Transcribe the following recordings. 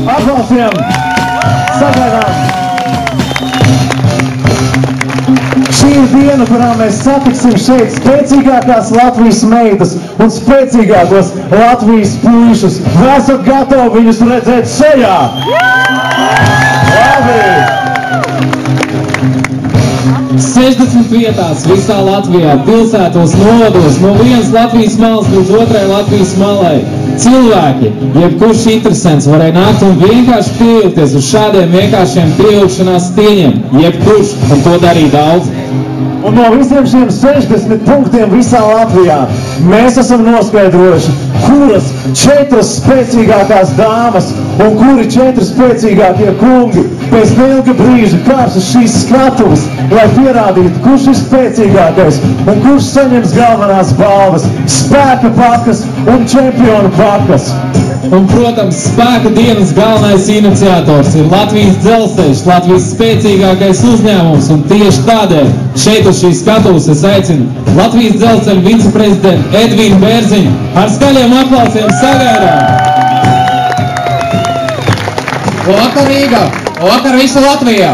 Aplausiem! Sagaidām! Šī ir diena, kurā mēs satiksim šeit spēcīgākās Latvijas meitas un spēcīgākos Latvijas puišus. Vai esat gatavi viņus redzēt šajā? Labi! 60 vietās visā Latvijā, pilsētos, novados, no vienas Latvijas malas līdz otrai Latvijas malai. Cilvēki, jebkurš interesants varēja nākt un vienkārši pievilkties uz šādiem vienkāršiem pievilkšanās stieņiem. Jebkurš, un to darīja daudz. Un no visiem šiem 60 punktiem visā Latvijā mēs esam noskaidrojuši, kuras 4 spēcīgākās dāmas un kuri 4 spēcīgākie kungi pēc neilga brīža kāps uz šīs skatuves, lai pierādītu, kurš ir spēcīgākais un kurš saņems galvenās balvas, spēka pakas un čempionu pakas. Un, protams, spēka dienas galvenais iniciators ir Latvijas Dzelzceļš, Latvijas spēcīgākais uzņēmums, un tieši tādēļ šeit uz šīs skatuves es aicinu Latvijas Dzelzceļa viceprezidentu Edvīnu Bērziņu ar skaļiem aplausiem sagaidām. Labvakar Rīgā, labvakar visa Latvijā.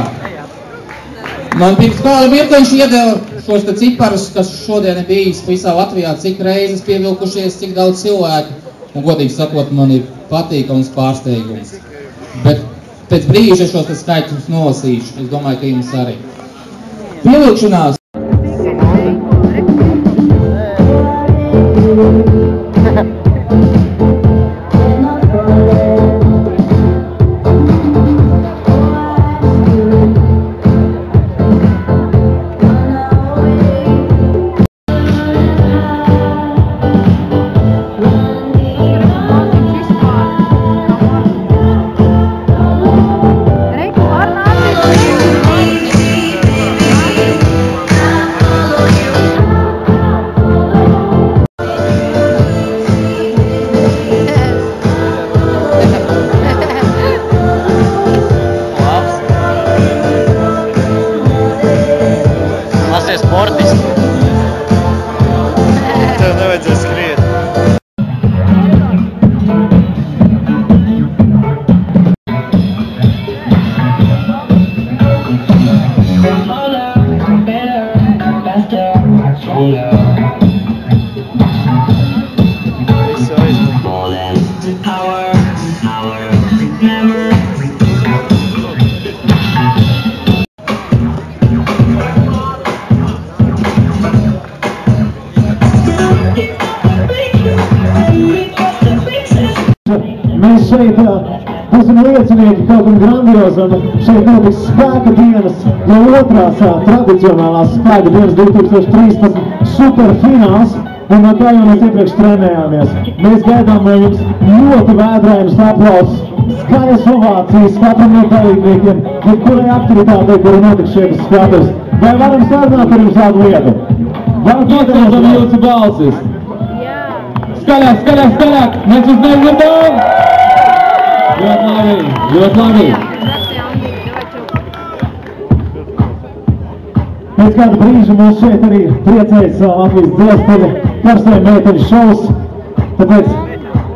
Man pirms kāda mirkliņš iedeva šos te ciparus, kas šodien ir bijis visā Latvijā, cik reizes pievilkušies, cik daudz cilvēku. Un, godīgi sakot, man ir patīkams pārsteigums. Bet pēc brīža šos te skaitļus nolasīšu. Es domāju, ka jums arī. Pievilkšanās. Mēs šeit būsim liecinieki kaut kam grandiozam. Šeit notiks spēka dienas, jau otrās tradicionālās spēka dienas 2013 superfināls. Un no kā jau mēs iepriekš trenējāmies. Mēs gaidām no jums ļoti vēdrainus aplausus, skaļas ovācijas katram no dalībniekiem, jebkurai aktivitātei, kura notiks šeit uz skatuves. Vai varam sarunāt par jums kādu lietu? Varam Iesaistam jūsu balsis. Skaļāk, skaļāk, skaļāk! Mēs uz nedzirdām! Ļoti labi, ļoti labi! Pēc kāda brīža mūs šeit arī priecējas Latvijas Dzelzceļa karstajiem meiteņu šovs. Tāpēc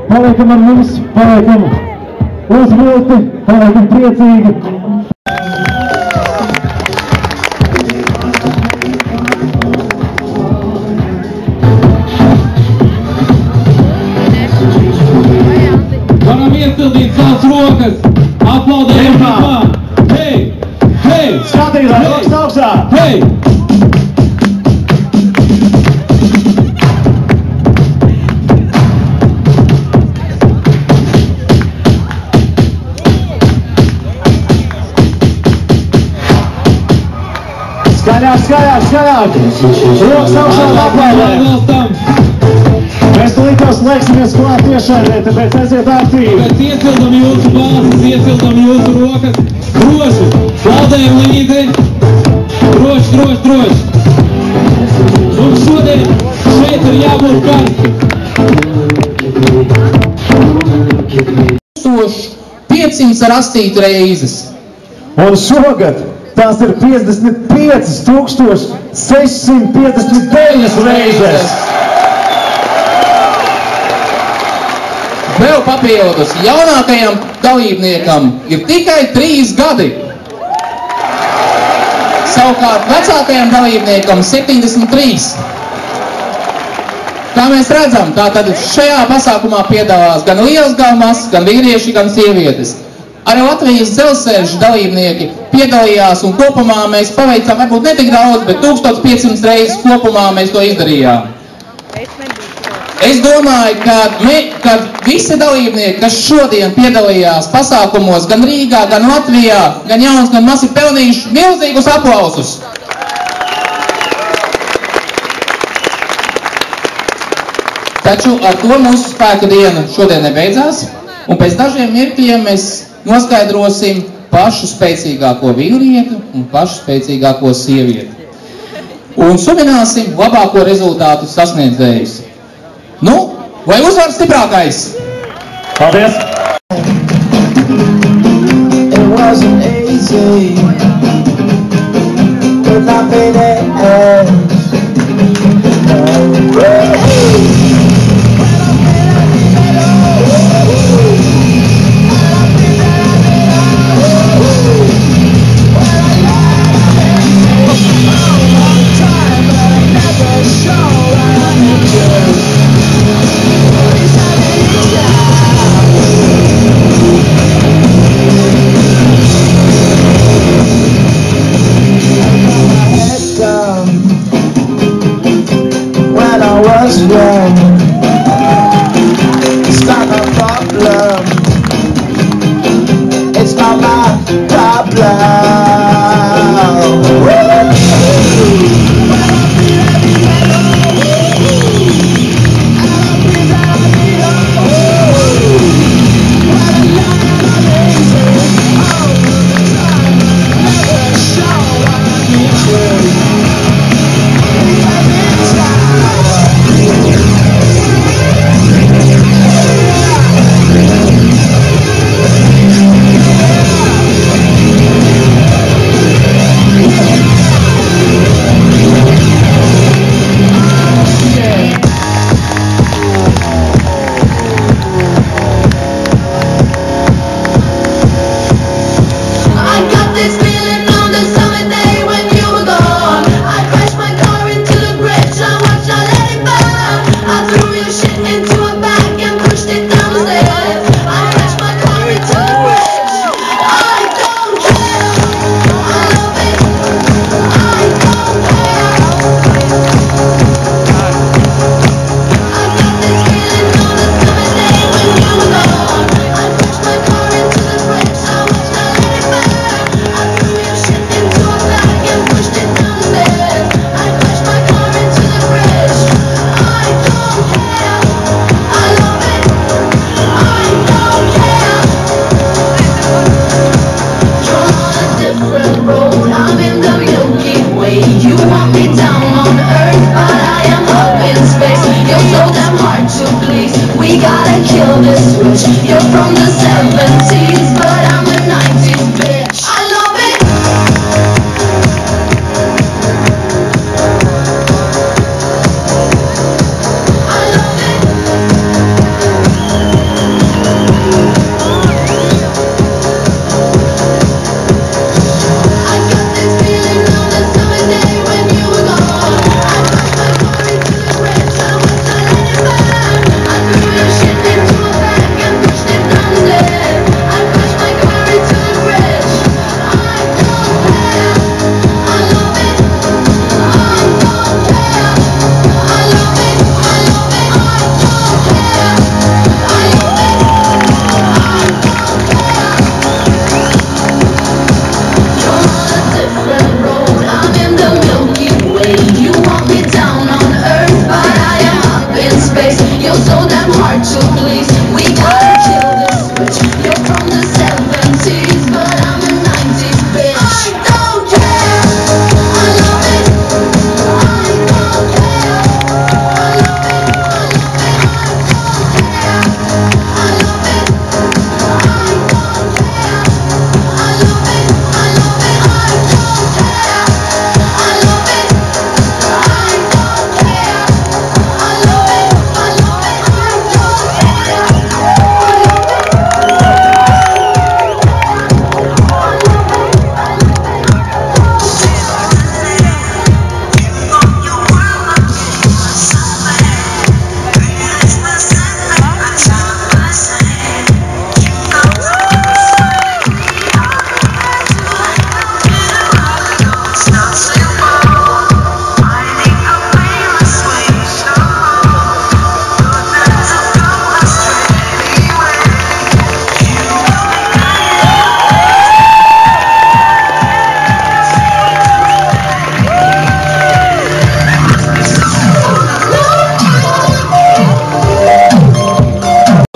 paliekam ar mums, paliekam uzvilti, paliekam priecīgi. Varam iestildīt savas rokas, aplaudējam kopā! Hei! Hei! Skatītāji, rokas augstā! Hei! Skaļāk, skaļāk, skaļāk! Rokas augstā un aplaudējam! Mēs tulīt jau slēgsimies klāt tiešraidē, tāpēc esiet aktīvi. Pēc iesildam jūsu balsis, iesildam jūsu rokas. Droši, plaudējam līdzi. Droši, droši, droši. Mums šodien šeit ir jābūt karsti. 1500 reizes. Un šogad tās ir 55,659 reizes. Vēl papildus jaunākajam dalībniekam ir tikai 3 gadi. Savukārt vecākajam dalībniekam 73. Kā mēs redzam, tātad šajā pasākumā piedalās gan liels, gan mazs, gan vīrieši, gan sievietes. Arī Latvijas dzelzceļa dalībnieki piedalījās un kopumā mēs paveicām, varbūt ne tik daudz, bet 1500 reizes kopumā mēs to izdarījām. Es domāju, ka visi dalībnieki, kas šodien piedalījās pasākumos gan Rīgā, gan Latvijā, gan jauns, gan mazs, ir pelnījuši milzīgus aplausus. Taču ar to mūsu spēka diena šodien nebeidzās, un pēc dažiem mirkļiem mēs noskaidrosim pašu spēcīgāko vīrieti un pašu spēcīgāko sievieti. Un sumināsim labāko rezultātu sasniedzējus. Nu, vai uzvar stiprākais? Paldies! It wasn't easy, but nothing else. It's not my problem. It's not my problem.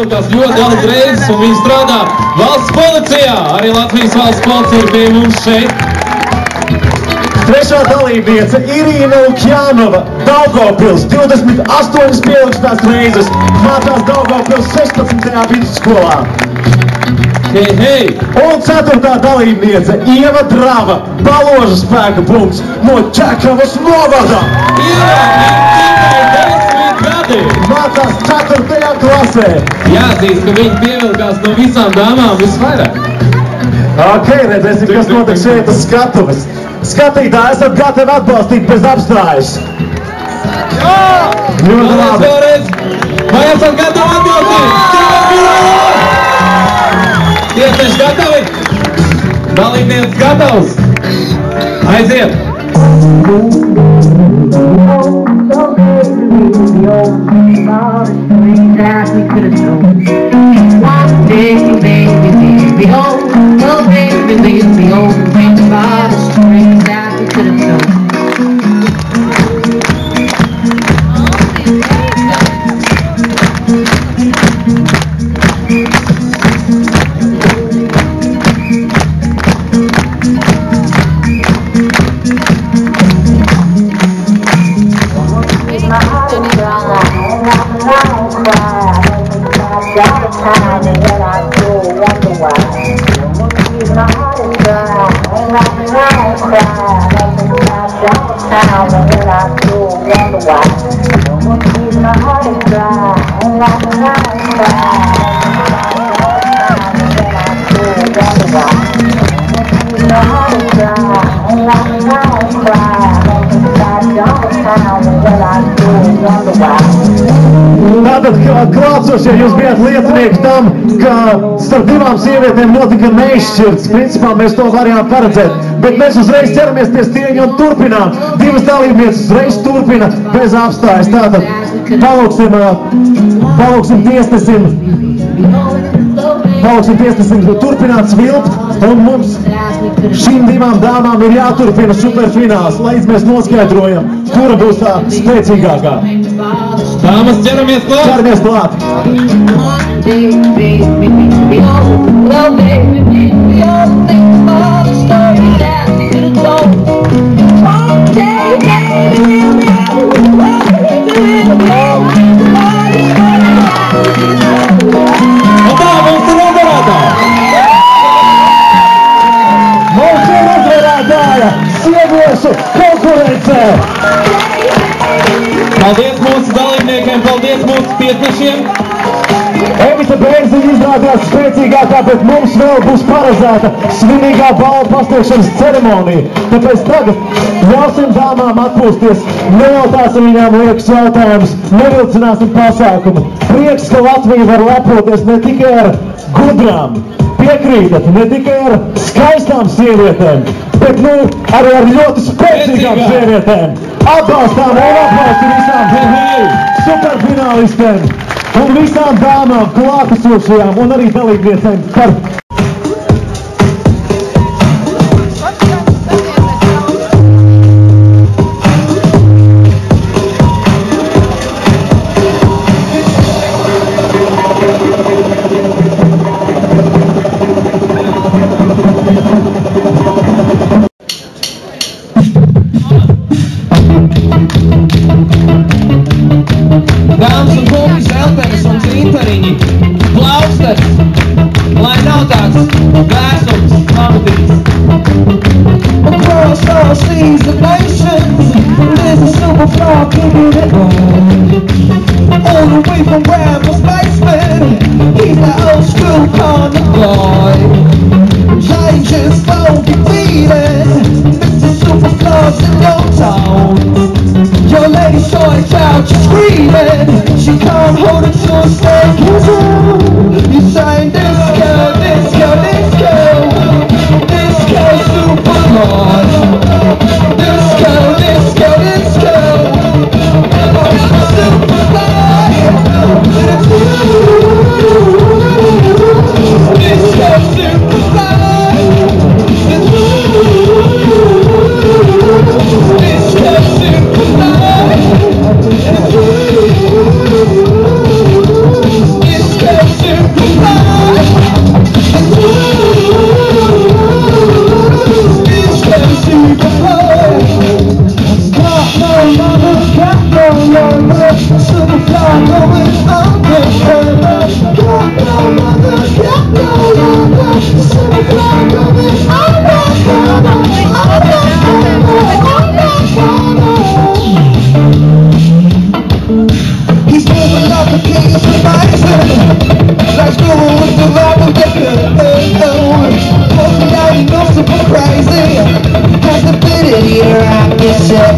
pievilkās ļoti daudz reizes, un viņi strādā valsts policijā. Arī Latvijas valsts policija ir pie mums šeit. Trešā dalībniece Irīna Lukjanova, Daugavpils, 28 pievilkšanās reizes, mācās Daugavpils 16. vidusskolā. Hei, hei! Un ceturtā dalībniece Ieva Drava, Baložu spēka punkts no Čekavas novada. Mācās 4. klasē. Jāatzīst, ka viņi pievilkās no visām dāmām visvairāk. Ok, redzēsim, kas notiek šeit uz skatuves. Skatītāji, esat gatavi atbalstīt bez apstājas? Ļoti labi. Vai esat gatavi atbalstīt? Tiesneši gatavi? Dalībnieks gatavs? Aiziet! Tātad, klātsošie, jūs bijāt liecinieki tam, ka starp divām sievietēm notika neizšķirts. Principā mēs to varējām paredzēt, bet mēs uzreiz ķeramies pie stieņa un turpinām. Divas dalībnieces uzreiz turpina bez apstājas. Tātad, palūksim tiesnesim turpināt svilpt, un mums šīm divām dāmām ir jāturpina superfināls, lai mēs noskaidrojam, kura būs tā spēcīgākā. Dāmas, ķeramies klāt! Ķeramies klāt! Un tā, mums ir uzvarētāja! Mums ir uzvarētāja sieviešu konkurencē! Paldies mūsu dalībniekiem, paldies mūsu tiesnešiem! Evita Bērziņa izrādījās spēcīgākā, bet mums vēl būs paredzēta svinīgā balvu pasniegšanas ceremonija. Tāpēc tagad ļausim dāmām atpūsties, nejautāsim viņām liekas jautājumus, nevilcināsim pasākumu. Prieks, ka Latvija var lepoties ne tikai ar gudrām, piekrītat, ne tikai ar skaistām sievietēm, bet arī ar ļoti spēcīgām sievietēm. Atbalstām un atbalstu visām superfinālistēm un visām dāmām, klātesošajām un arī dalībniecēm par... Dāmas un kungi, zeltenes un dzinteriņi, plauksteris, lai nav tāds vēsums, pamatīgs. Across all seas and nations, there's a superfly kicking it on. All the way from Grandma's basement, he's that old school kind of boy. Changes won't be beating, Mr. Superfly's in your town. Your lady saw a child, she's screaming. She can't hold it to a stake. You're saying disco, disco, disco, disco Superfly. Disco, disco, disco, Superfly. crazy. Got the ability to rock your shit.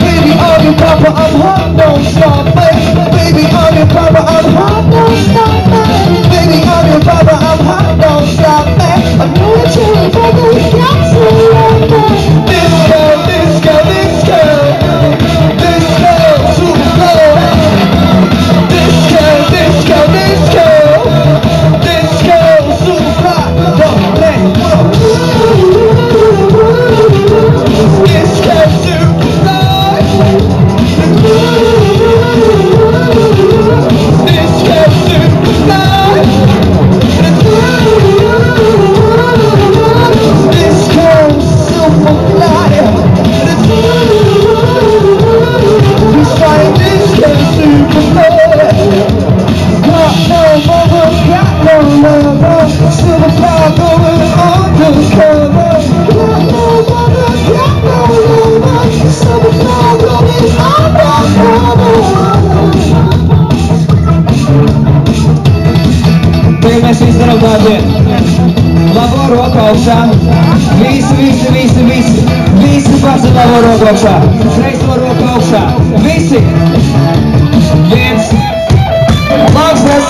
Baby, on your papa, I'm hot, don't stop me. Baby, on your papa, I'm hot, don't stop me. Baby, on your papa, I'm hot, don't stop me. I'm gonna change for the gas around me. Disco, disco, disco. Disco, super slow. Disco, disco, disco. Disco, super hot, don't let go. Disco, super slow. Disco, super slow. Disco, super fly. He's trying disco, super fly. Got no mother, got no lover. Super fly going undercover. Got no mother, got no lover. Super fly going undercover. Tagad mēs visi darām tādien labo roku augšā. Visi paceļ labo roku augšā. Kreiso roku augšā. Visi. Viens. Lauksnes.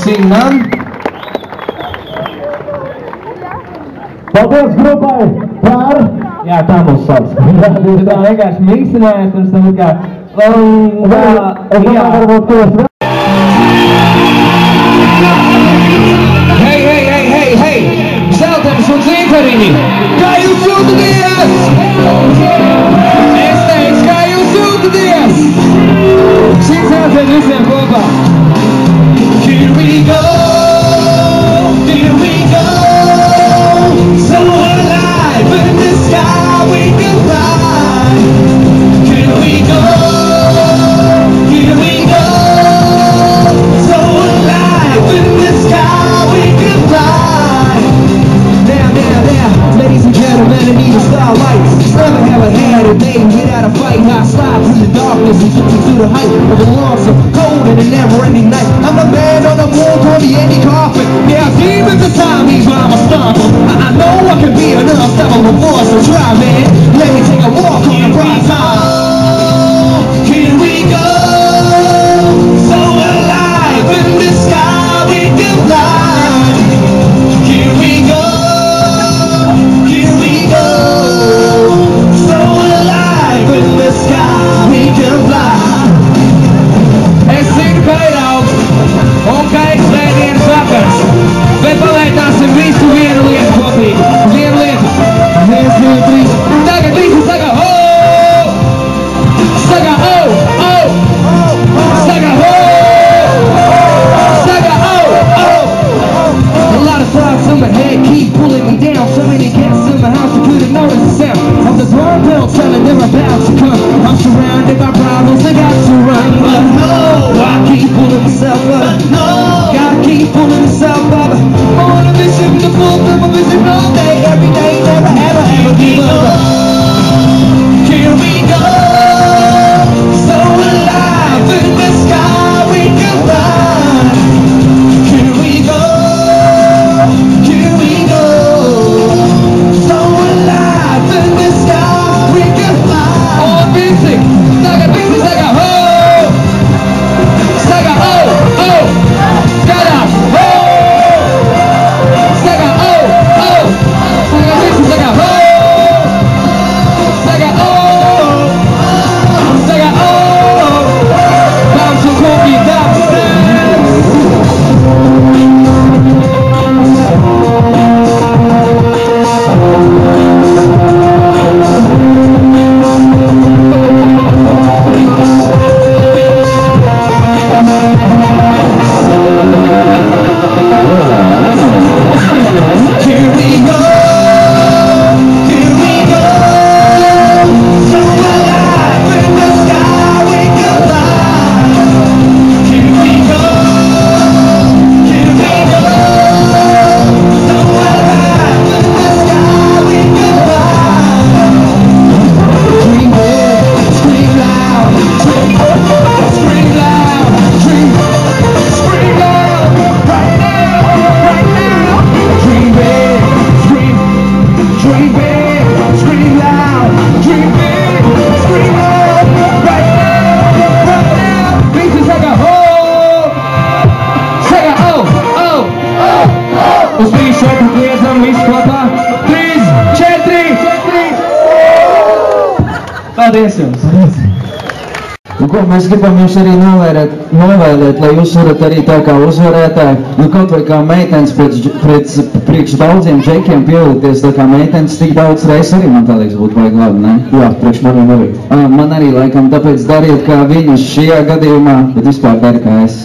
Sing man. Paldies grupai par... Jā, tā mums sauc. Tu tā vienkārši mīkstinājies pirms tam kā... Jā, varbūt tos... Hei! Zeltenis un Zīkariņi! Kā jūs jūtaties? Es teicu, kā jūs jūtaties? Šī zelteni visiem kopā! Here we go, so alive in the sky we can fly. Here we go, so alive in the sky we can fly. Now, ladies and gentlemen, I need a starlight. Never have had a day without a fight. I slide through the darkness and took me to the height of the lungs of cold and a never-ending night. I'm the man on the moon, call me Andy Kaufman. Yeah, demons inside me, but I'm a stomper. I know I can be an unstoppable force, so try, man. Let me take a walk on the bright side. Here we go, so alive in the sky we can fly. Here we go, so alive in the sky we can fly. Es zinu, ka ir augsts, un ka ir svētdienas vakars, bet paliekāsim visu vienu lietu kopīgi. Vienu lietu. 1, 2, 3. Tagad visi saka ho! Saka ho! Saka ho! Saka ho! A lot of thoughts in my head keep pulling me down. So many guests in my house I couldn't notice the sound of the drum bell telling they're about to come. I'm surrounded by problems, I got to run, but no, I keep pulling myself up. Gotta keep pulling myself up. I'm on a mission to fulfill my vision all day, every day, never ever give up. Here we go, so alive in the sky we can fly. Here we go, so alive in the sky we can fly. Oh, busy! Saka ho! Paldies jums! Nu, ko mēs gribam jūs arī novēlēt, lai jūs varat arī tā kā uzvarētāji, nu kaut vai kā meitenes priekš daudziem džekiem pievilkties, tā kā meitenes tik daudz reizes arī man tā liekas būtu vajag labi, ne? Jā, priekš maniem arī. Man arī laikam, tāpēc dariet kā viņus šajā gadījumā, bet vispār dari kā es.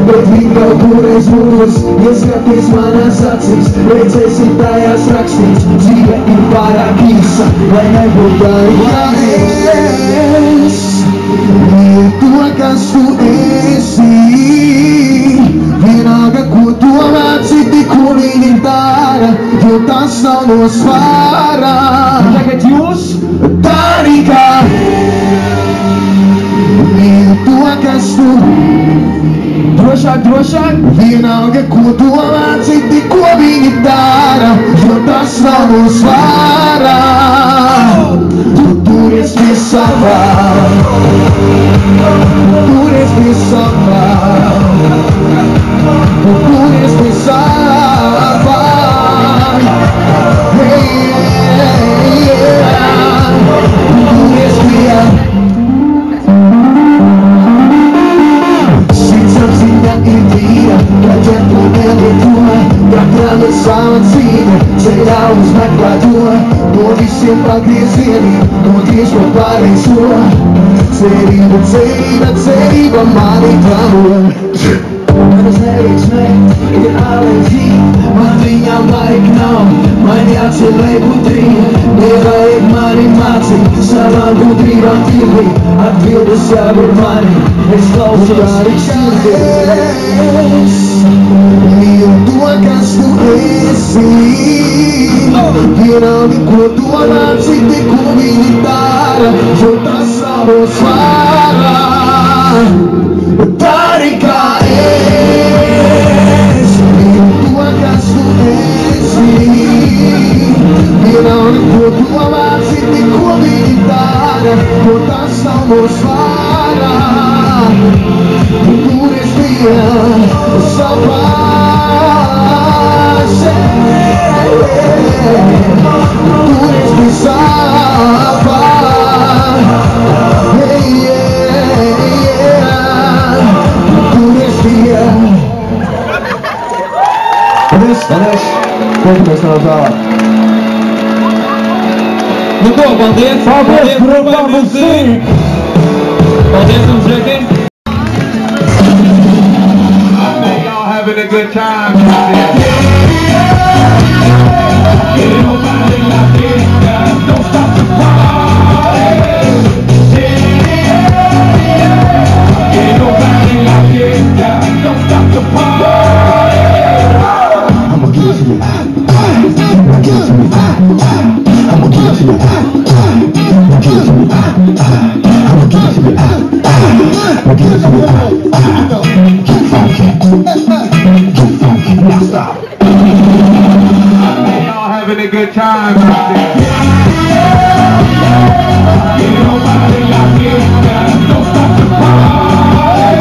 Bet viņi vēl kūreiz mūs, ieskaties manās acīs, redzēsim tajās rakstīts, dzīve ir pārāk īsa, lai nebūtu arī es. Ir to, kas tu esi, vienalga, ko domā citi, ko viņi dara, jo tas nav no svārā. Tagad jūs dari kā ir to, kas tu drošāk, vienalga, ko domā citi, ko viņi dara, jo tas nav no svārā. Tu turies pie savā, tu turies pie savā, tu turies pie savā. Tu turies pie Katrā sava cīņa, ceļā uz meklēto, no visiem pagriezieniem, no tieši no pareizo. Cerība, cerība, cerība mani plāno. Manas neveiksmē ir alerģija, man viņām laika nav, man jāceļ lai gudrība, nevajag mani mācīt, savām gudrībām tīrīt, atbildes jau ir mani, es klausos arī širdī. Mīlu to, kas tu esi, vienalga, ko domā citi, ko viņi dara, jo tas nav no svārā. Dari kā es, mīlu to, kas tu esi, vienalga, ko domā citi, ko viņi dara, jo tas nav no svārā. Tu turies pie savā, tu turies pie savā, tu turies pie. Paldies, paldies, tiekamies vēl tālāk. Nu ko, paldies, Paldies, grupā Mūsīk! Paldies jums, Žekiem! Having a good time out there. Get nobody like this, don't stop the party. Get nobody like this, don't stop the party. I'ma give it to you. I'ma give it to you. I'ma give it to you. I'ma give it to you. I'ma give it to you. I'ma give it to you. Get funky. Get funky. Now stop. having a good time out there. Ain't nobody like you, don't stop the party.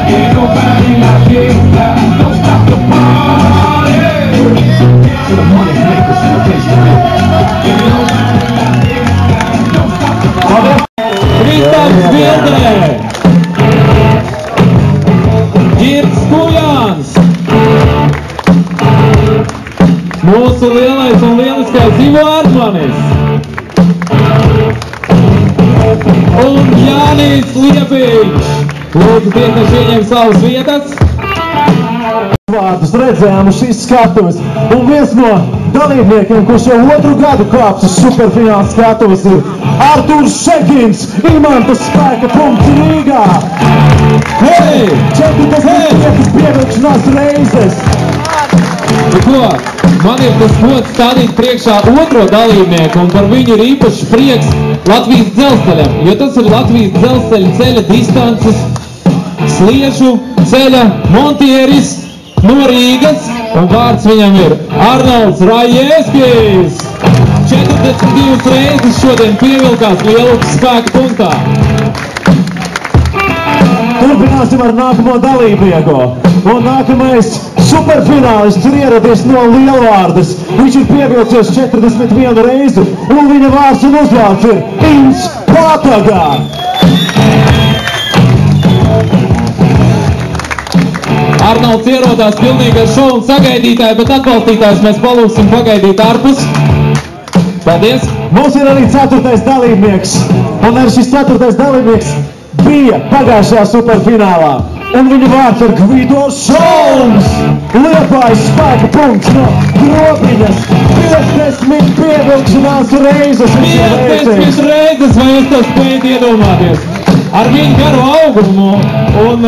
Ain't nobody like you, don't stop the party. For the money makers in the place to be. Ain't nobody like you, don't stop the party. Kristaps Biedrē, Girts Kujāns, mūsu lielais un lieliskais Ivo Armanis un Jānis Liepiņš. Lūdzu, tie, kas ieņem savas vietas. Vārdus redzējām uz šīs skatuves, un viens no dalībniekiem, kurš jau otru gadu kāps uz superfināla skatuves, ir Artūrs Šekins, Imantas spēka punkti Rīgā. Hei! 45 pievilkšanās reizes. Nu ko, man ir tas gods stādīt priekšā otro dalībnieku, un par viņu ir īpašs prieks Latvijas dzelzceļam, jo tas ir Latvijas dzelzceļa ceļa distances sliežu ceļa montieris no Rīgas, un vārds viņam ir Arnolds Rajevskis. 42 reizes šodien pievilkās Lielupas spēka punktā. Turpināsim ar nākamo dalībnieku. Un nākamais superfinālists ir ieradies no Lielvārdas. Viņš ir pievilcies 41 reizi, un viņa vārds un uzvārds ir Ins Pātagā. Arnolds ierodās pilnīgi ar šovu un sagaidītāju, bet atbalstītājus mēs palūksim pagaidīt ārpus. Paldies! Mums ir arī 4. dalībnieks, un arī šis 4. dalībnieks bija pagājušajā superfinālā. Un viņa vārds ir Gvido Šolms, Liepājas spēka punkts no Grobiņas, 50 pievilkšanās reizes. 50 reizes, vai jūs to spējat iedomāties? Ar viņu garu augumu, un,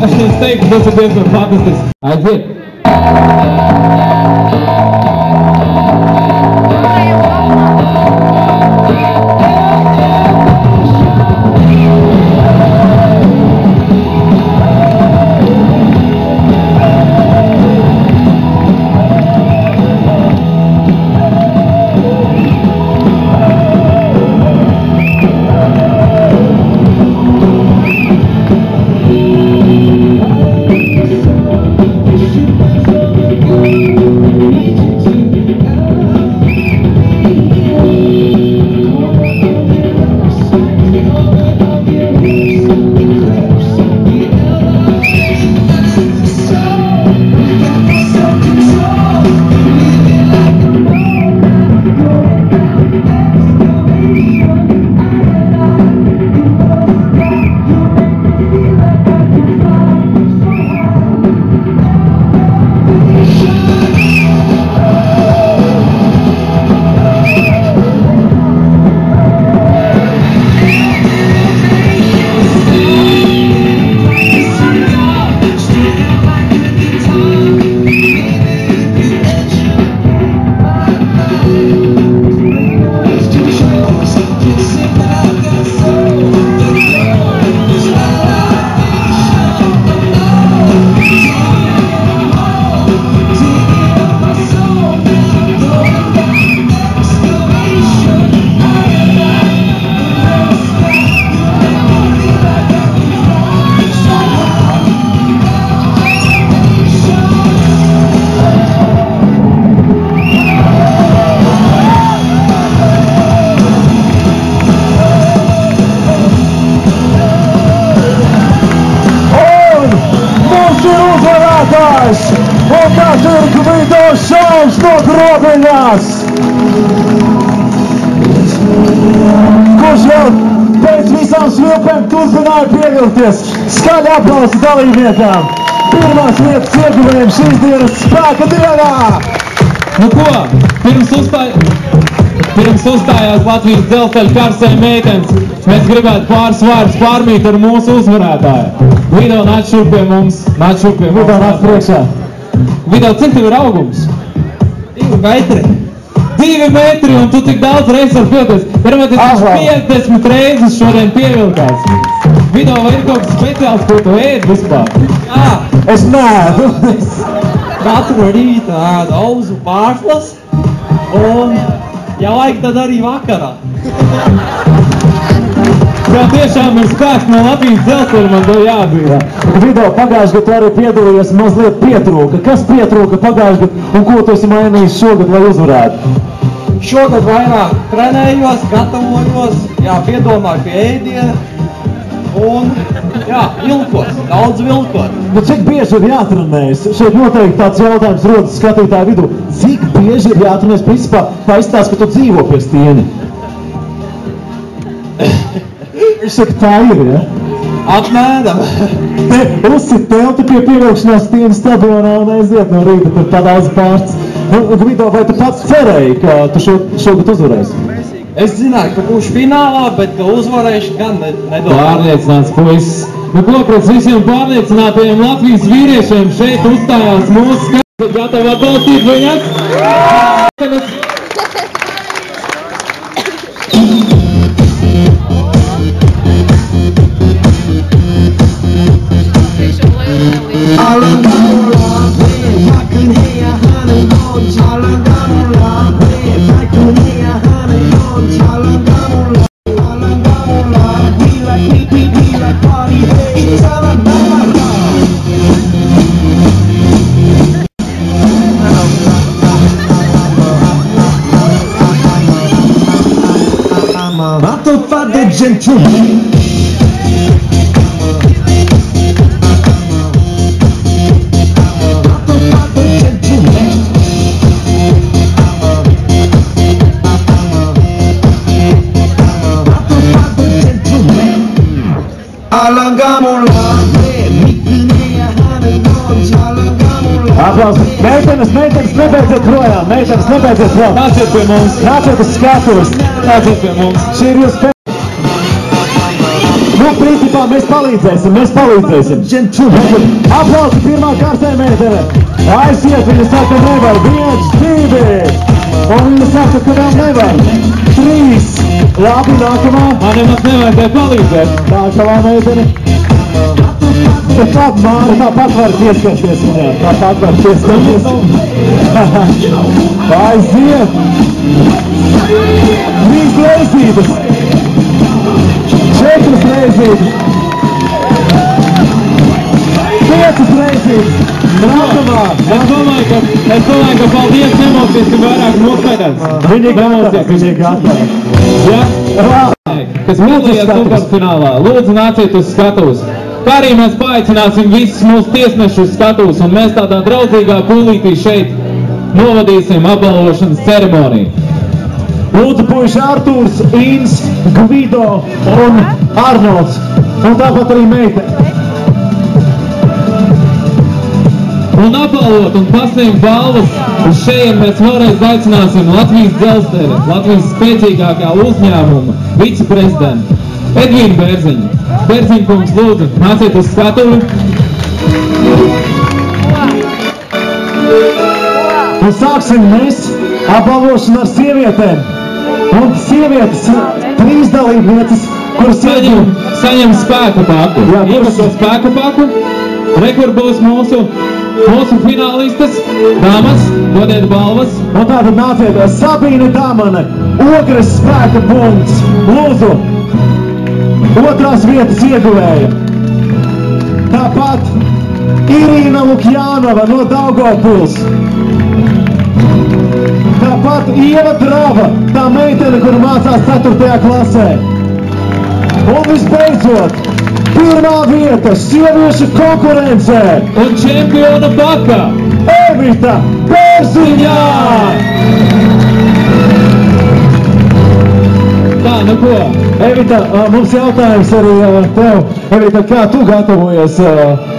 es teiktu, tas ir diezgan fantastisks. Aiziet! Un tas ir Gvido Šolms no Grobiņas, kurš jau pēc visām svilpēm turpināja pievilkties. Skaļi aplausi dalībniekām. Pirmās vietas ieguvējiem šīs dienas spēka dienā. Nu ko, pirms uzstājās Latvijas dzelzceļa karsēļa meitenes, mēs gribētu pāris vārdus pārmīt ar mūsu uzvarētāju. Gvido, nāc šurp pie mums. Gvido, nāc priekšā. Gvido, cik tev ir augums? 2 metri. 2 metri, un tu tik daudz reizes var pievilkties. Pirmāties, 50 reizes šodien pievilkās. Gvido, vai ir kaut kas speciāls, ko tu ēd vispār? Es neēdu. katru rītu ēdu auzu pārslas un, ja vajag, tad arī vakarā. Jā, tiešām ir spēks no Latvijas dzelzceļa, man to jābija. Video pagājušajā gadā arī piedalījies, mazliet pietrūka. Kas pietrūka pagājušajā gadā un ko tu esi mainījis šogad, lai uzvarētu? Šogad vairāk trenējos, gatavojos, jā, piedomāju pie ēdiena un, jā, vilkos, daudz vilkot. Bet cik bieži ir jātrenējas? Šeit noteikti tāds jautājums rodas skatītāju vidū. Cik bieži ir jātrenējas? Principā, tā izstāsta, ka tu dzīvo pie stieni. Es saku, tā ir, ja? Apmēram. Te uzsit telti pie pievilkšanās stieņa stadionā un aiziet no rīta, tur padauzi pārsts. Gvido, vai tu pats cerēji, ka tu šogad uzvarēsi? Es zināju, ka būšu finālā, bet ka uzvarēšu gan nedomāju. Pārliecināts puisis. Nu, ko pret visiem pārliecinātajiem Latvijas vīriešiem šeit uzstājās mūsu skats, gatavi atbalstīt viņas? Battle for the gentleman. Meitenes, nebeidziet projām, nebeidziet projām. Nāciet pie mums. Nāciet uz skatuves. Nāciet pie mums. Šī ir jūs Nu, principā mēs palīdzēsim. Aplausi pirmā kārtē meitene. Aiziet, viņa saka, nevar. 1, 2. Un viņa saka, ka vēl nevar. 3. Labi, nākamā. Man nemaz nevajadzēja palīdzēt. Nākamā meitene. Tāpat var pieskarties viņā. Aiziet. 3 reizītes. 4 reizītes. 5 reizītes. Nākamā. Es domāju, ka paldies nemocīsim vairāk nospēdēs. Viņi gatavi. Ja? Kas piedalījās superfinālā, lūdzu nāciet uz skatuves. Kā arī mēs paaicināsim visus mūsu tiesnešus skatuves, un mēs tādā draudzīgā pūlītī šeit novadīsim apbalvošanas ceremoniju. Lūdzu, puiši Artūrs, Ins, Gvido un Arnolds. Un tāpat arī meitene. Un apbalvot un pasniegt balvas, uz šeit mēs vēlreiz aicināsim Latvijas dzelzceļa, Latvijas spēcīgākā uzņēmuma viceprezidentu Edvīnu Bērziņu. Bērziņ, kungs, lūdzu, nāciet uz skatuvi. Un sāksim mēs apbalvošanu ar sievietēm. Un sievietes 3 dalībnieces, kuras saņem spēku paku. Īpašo spēku paku. Rekur būs mūsu finālistas, dāmas, dodiet balvas. Un tātad nāciet Sabīne Damane, Ogres spēka punkts. Lūdzu, 2. vietas ieguvēja. Tāpat Irīna Lukjānova no Daugavpils. Tāpat Ieva Drava, tā meitene, kur mācās 4. klasē. Un visbeidzot, 1. vieta sieviešu konkurencē. Un čempiona paka Evita Bērziņā! Tā, nu ko? Evita, mums jautājums arī tev. Evita, kā tu gatavojies?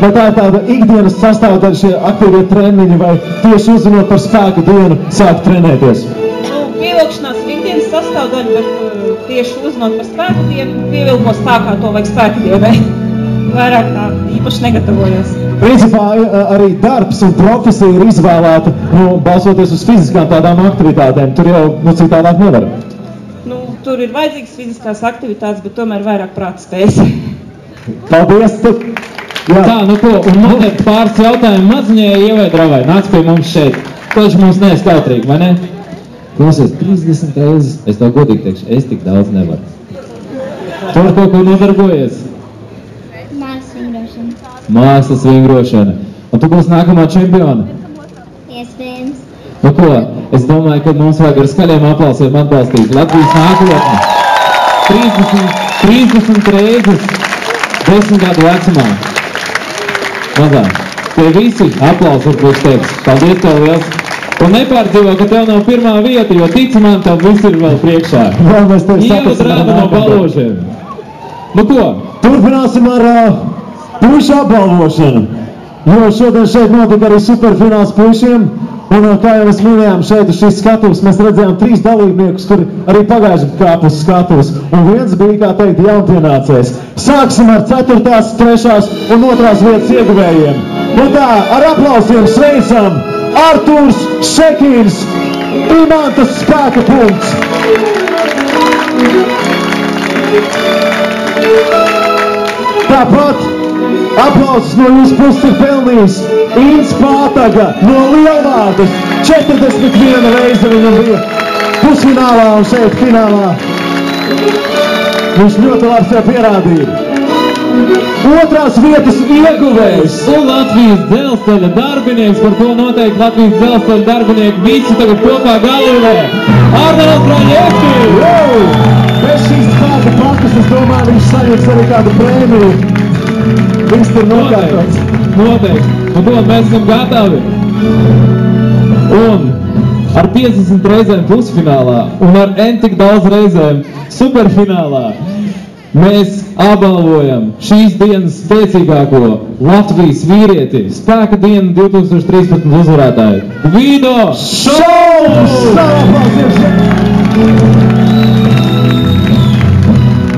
Vai tā ir tāda ikdienas sastāvdaļa šie aktīvie treniņi, vai tieši uzzinot par spēku dienu sāk trenēties? Pievilkšanās ir ikdienas sastāvdaļa, bet tieši uzzinot par spēku dienu, pievilkos tā, kā to vajag spēku dienai. Vairāk tā īpaši negatavojos. Principā arī darbs un profesija ir izvēlēta, balsoties uz fiziskām tādām aktivitātēm. Tur jau citādāk nevar. Tur ir vajadzīgas fiziskās aktivitātes, bet tomēr vairāk prāta spējas. Paldies! Jā. Tā, nu ko, un man ir pāris jautājumu maziņai Ievai Dravai. Nāc pie mums šeit. Taču mums neesi kautrīgi, vai ne? Klausies, 30 reizes, es tev godīgi teikšu, es tik daudz nevaru. Tu ar kaut ko nodarbojies? Mākslas vingrošana. Un tu būsi nākamā čempiona? Iespējams. Nu ko, es domāju, ka mums vajag ar skaļiem aplausiem atbalstīt Latvijas nākotni. 30 reizes 10 gadu vecumā. Mazāk. Tie visi aplausi ir priekš tevis. Paldies tev liels. Un nepārdzīvo, ka tev nav pirmā vieta, jo tic man, tev viss ir vēl priekšā. Jā, mēs tev Ieva Drava no Baložiem. Nu ko? Turpināsim ar puišu apbalvošanu. Jo šodien šeit notika arī superfināls puišiem. Un kā jau mēs minējām, šeit uz šīs skatuves mēs redzējām 3 dalībniekus, kuri arī pagājuši kāp uz skatuves. Un viens bija, kā teikt, jaunpienācējs. Sāksim ar 4., 3. un 2. vietas ieguvējiem. Un tā, ar aplausiem sveicam Artūrs Šekīns, Imantas spēka punkts. Tāpat aplausus no jūsu puses ir pelnījis Ints Pātaga no Lielvārdas. 41 reize viņam bija pusfinālā un šeit finālā. Viņš ļoti labi sev pierādīja. 2. vietas ieguvējs. Un Latvijas dzelzceļa darbinieks, par ko noteikti Latvijas dzelzceļa darbinieki visi tagad kopā galvē. Arnolds Raņevskis! Bez šīs spēka pakas, es domāju, viņš saņems arī kādu prēmiju. Viņš tur nokārtots. Noteikti. Un to mēs esam gatavi. Un ar 50 reizēm pusfinālā un ar tik daudz reizēm superfinālā mēs apbalvojam šīs dienas spēcīgāko Latvijas vīrieti, spēka dienu 2013 uzvarētāju Gvido Šaus!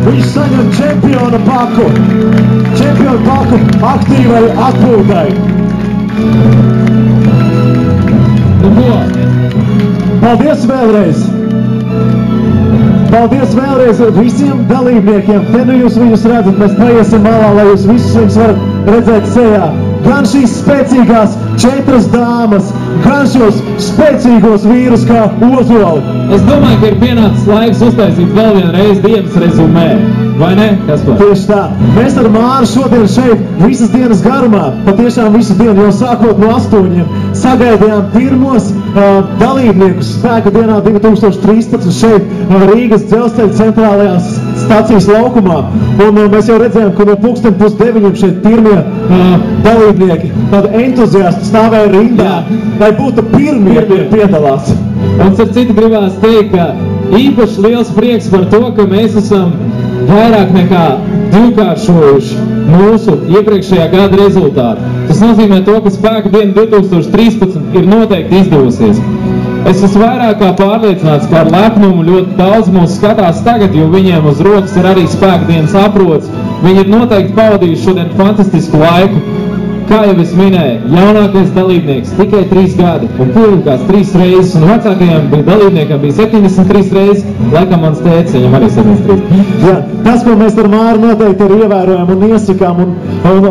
Viņš saņem čempiona paku aktīvai atpūtai. Nu ko? Paldies vēlreiz! Paldies vēlreiz visiem dalībniekiem. Te nu jūs viņus redzat, mēs paiesim malā, lai jūs visus viņus varat redzēt sejā. Gan šīs spēcīgās 4 dāmas, gan šos spēcīgos vīrus kā Ozolu. Es domāju, ka ir pienācis laiks uztaisīt vēl vienu reizi dienas rezumē. Vai ne, Kaspar? Tieši tā. Mēs ar Māru šodien šeit visas dienas garumā, patiešām visu dienu, jau sākot no 8, sagaidījām pirmos dalībniekus spēka dienā 2013 šeit Rīgas dzelzceļa centrālajās stacijas laukumā. Un mēs jau redzējām, ka no 8:30 šeit pirmie dalībnieki, tādi entuziasti stāvēja rindā, lai būtu pirmie piedalās. Un ar citu gribās teikt, ka īpaši liels prieks par to, ka mēs esam vairāk nekā divkāršojuši mūsu iepriekšējā gada rezultātu. Tas nozīmē to, ka spēka diena 2013 ir noteikti izdevusies. Es esmu vairāk kā pārliecināts, ka ar lepnumu ļoti daudz mūs skatās tagad, jo viņiem uz rokas ir arī spēka dienas aprots. Viņi ir noteikti pavadījuši šodien fantastisku laiku. Kā jau es minēju, jaunākais dalībnieks tikai 3 gadi un publikās 3 reizes, un vecākajiem dalībniekam bija 73 reizes, laikam mans tētis, viņam arī 73. Jā, tas, ko mēs ar Māru noteikti ir ievērojam un iesakām un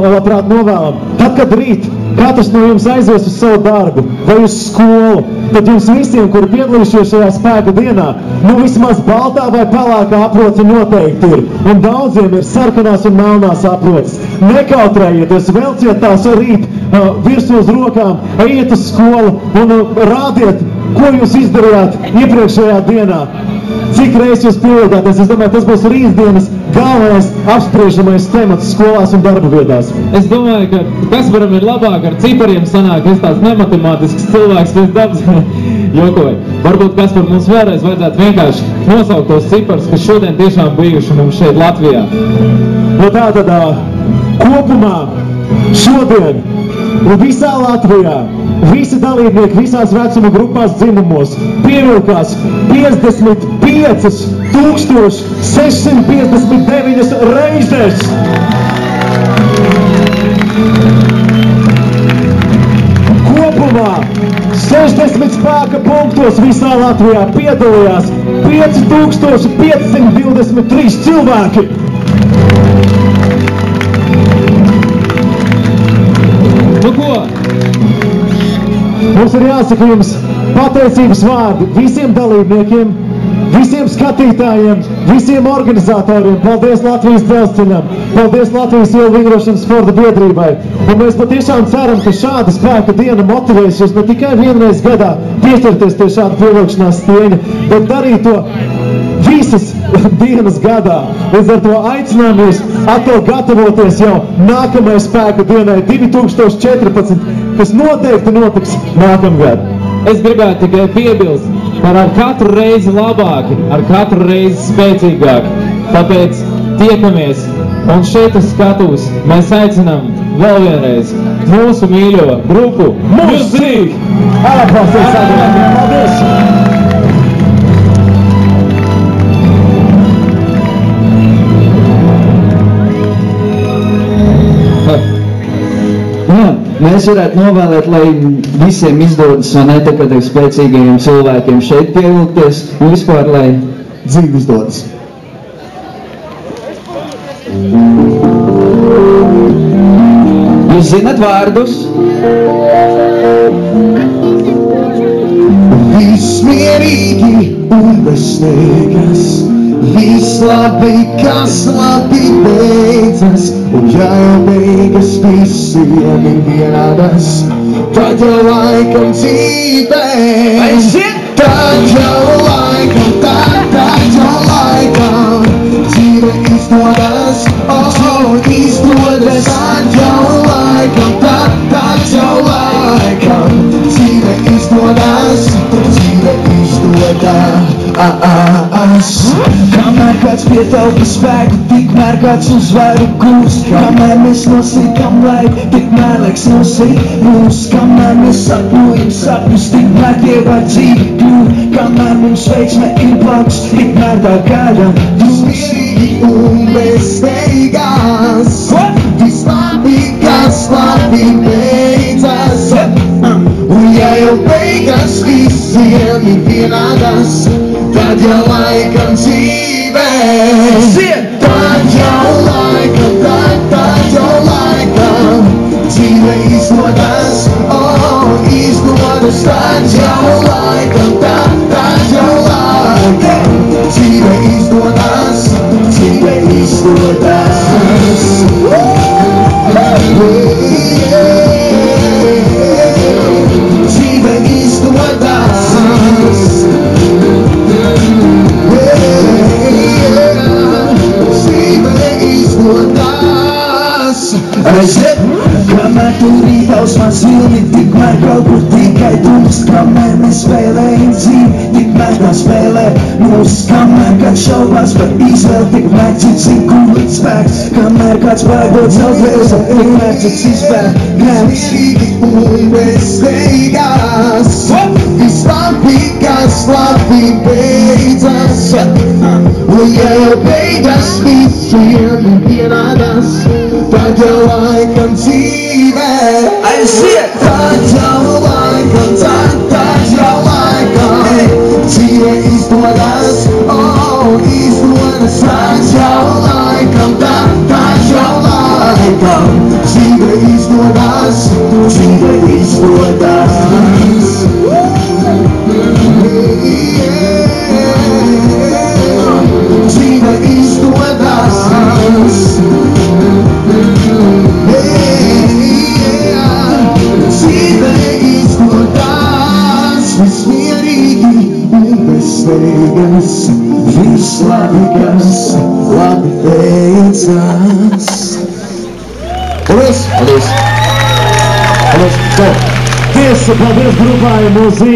labprāt novēlam. Tad, kad rīt katrs no jums aizies uz savu darbu vai uz skolu, tad jums visiem, kuri piedalījušies šajā spēka dienā, nu vismaz baltā vai pelēkā aproce noteikti ir. Un daudziem ir sarkanās un melnās aproces. Nekautrējieties, velciet tās rīt virsū uz rokām, ejiet uz skolu un rādiet, ko jūs izdarījāt iepriekšējā dienā. Cik reizes jūs pievilkāties? Es domāju, tas būs rītdienas galvenais apspriežamais temats skolās un darba vietās. Es domāju, ka Kasparam ir labāk ar cipariem sanāk, es tāds nematemātisks cilvēks pēc dabas jokoju. Varbūt Kaspar mums vēlreiz vajadzētu vienkārši nosaukt tos ciparus, kas šodien tiešām bijuši mums šeit Latvijā. Nu tātad kopumā šodien un visā Latvijā visi dalībnieki visās vecuma grupās dzimumos pievilkās 55,659 reizes. Kopumā 60 spēka punktos visā Latvijā piedalījās 5523 cilvēki. Mums ir jāsaka jums pateicības vārdi visiem dalībniekiem, visiem skatītājiem, visiem organizatoriem. Paldies Latvijas dzelzceļam, paldies Latvijas ielu vingrošanas sporta biedrībai. Un mēs patiešām ceram, ka šāda spēka diena motivēs jūs ne tikai vienreiz gadā pieķerties pie šāda pievilkšanās stieņa, bet darīt to visas dienas gadā. Līdz ar to aicinām jūs atkal gatavoties jau nākamajai spēka dienai 2014, kas noteikti notiks nākamgad. Es gribētu tikai piebilst, par ar katru reizi labāki, ar katru reizi spēcīgāki. Tāpēc tiekamies, un šeit uz skatuves mēs aicinām vēl vienreiz mūsu mīļo grupu Mūzika! Aplausies, sadarbību! Paldies! Mēs varētu novēlēt, lai visiem izdodas un netakādiem spēcīgajiem cilvēkiem šeit pievilkties un vispār, lai dzīve izdodas. Jūs zināt vārdus? Viss mierīgi un bezsniegas, viss labi, kas labi beidzas, un ja jau beigas visiem ir vienādas, tad jau laikam dzīvē. Tad jau laikam, tad jau laikam dzīve izdodas, izdodas. Tad jau laikam, tad jau laikam dzīve izdodas, dzīve izdodas. Kamēr kāds pietaupa spēku, tikmēr kāds uzvaru gūst. Kamēr mēs nosīkam laiku, tikmēr laiks nosīt mūs. Kamēr mēs sapņojam sapņus, tikmēr tie var dzīvi kļūt. Kamēr mums veiksme ir blakus, tikmēr tā gada Viss mierīgi un bezsteigas, viss labi, kas labi beidzas, un ja jau beigas visiem ir vienādas, tad jau laikam dzīvē. Tad jau laikam, tad jau laikam dzīve izdodas, izdodas. Tad jau laikam, tad jau laikam dzīve izdodas, dzīve izdodas. Dzīve izdodas. Kamēr tu rītaus mans vilni, tikmēr kaut kur tikai tums. Kamēr mēs spēlējam dzīvi, tikmēr tā spēlē mūs. Kamēr kāds šaubās par izvēli, tikmēr cits iegūt spēks. Kamēr kāds baigot zaudēs, tikmēr cits izvēl grēks. Mierīgi un bezsteigas, viss labi, kas labi beidzas, un ja jau beigas visiem ir vienādas, tad jau laikam dzīvē. Tad jau laikam, tad jau laikam dzīve izdodas, izdodas. Tad jau laikam, tad jau laikam dzīve izdodas, dzīve izdodas. Dzīve izdodas. Dzīve izdodas, viss mierīgi un bezsteigas, viss labi, kas labi beidzas. Paldies! Paldies! Paldies grupai Mūzika!